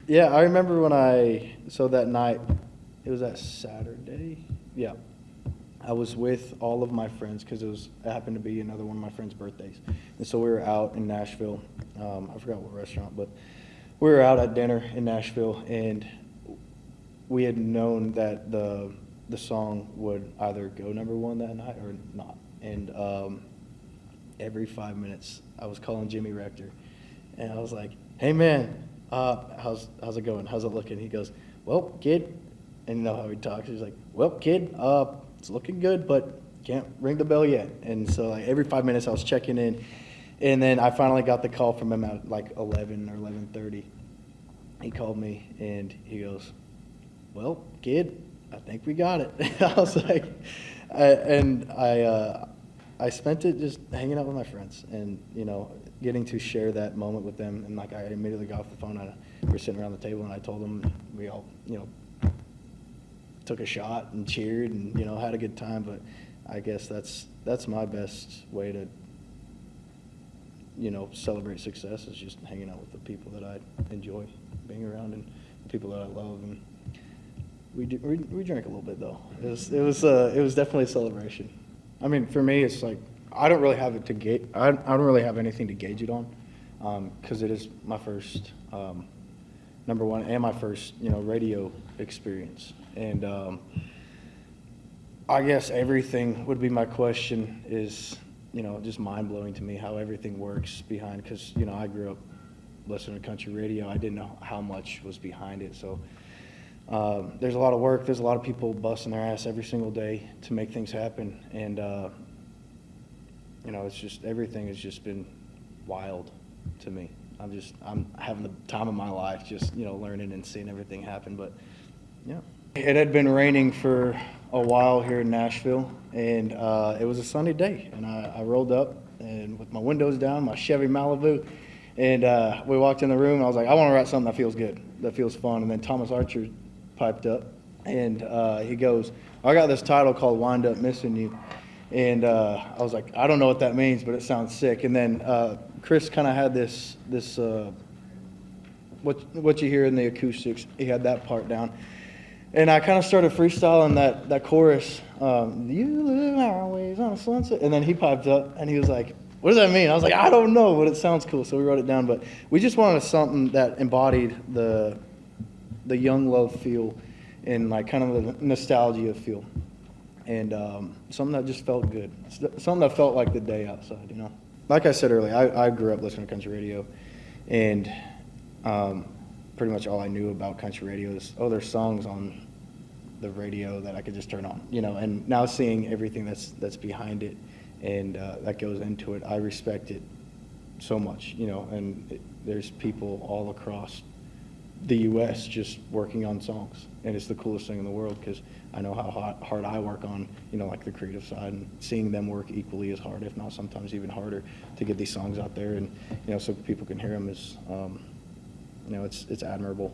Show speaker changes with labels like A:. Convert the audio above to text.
A: Yeah, I remember so that night, it was that Saturday. Yeah, I was with all of my friends because it happened to be another one of my friends' birthdays, and so we were out in Nashville. I forgot what restaurant, but we were out at dinner in Nashville, and we had known that the song would either go number one that night or not. And every 5 minutes, I was calling Jimmy Rector, and I was like, "Hey man, how's it going? How's it looking?" He goes, "Well, kid," and you know how he talks. He's like, "Well, kid, it's looking good, but can't ring the bell yet." And so like every 5 minutes, I was checking in, and then I finally got the call from him at like 11 or 11:30. He called me and he goes, "Well, kid, I think we got it." I was like, I spent it just hanging out with my friends and, getting to share that moment with them. And like, I immediately got off the phone and we were sitting around the table and I told them, we all, took a shot and cheered and, had a good time. But I guess that's my best way to, celebrate success, is just hanging out with the people that I enjoy being around and the people that I love. And we drank a little bit though. It was definitely a celebration. I mean, for me, it's like I don't really have I don't really have anything to gauge it on, because it is my first number one and my first radio experience. And I guess everything would be my question is just mind blowing to me how everything works behind, because I grew up listening to country radio. I didn't know how much was behind it. So there's a lot of work. There's a lot of people busting their ass every single day to make things happen. And, it's just, everything has just been wild to me. I'm having the time of my life just, learning and seeing everything happen. But, yeah. It had been raining for a while here in Nashville, and it was a sunny day. And I rolled up and with my windows down, my Chevy Malibu, and we walked in the room, and I was like, I want to write something that feels good, that feels fun. And then Thomas Archer piped up, and he goes, I got this title called Up Missin You. And I was like, I don't know what that means, but it sounds sick. And then Chris kind of had this what you hear in the acoustics, he had that part down. And I kind of started freestyling that chorus, you live always on a sunset. And then he piped up, and he was like, what does that mean? I was like, I don't know, but it sounds cool. So we wrote it down. But we just wanted something that embodied the young love feel and like kind of the nostalgia feel. And something that just felt good. Something that felt like the day outside, Like I said earlier, I grew up listening to country radio. And pretty much all I knew about country radio is, there's songs on the radio that I could just turn on, And now seeing everything that's behind it and that goes into it, I respect it so much, And there's people all across the U.S. just working on songs, and it's the coolest thing in the world because I know how hard I work on, like the creative side, and seeing them work equally as hard, if not sometimes even harder, to get these songs out there and so people can hear them is, it's admirable.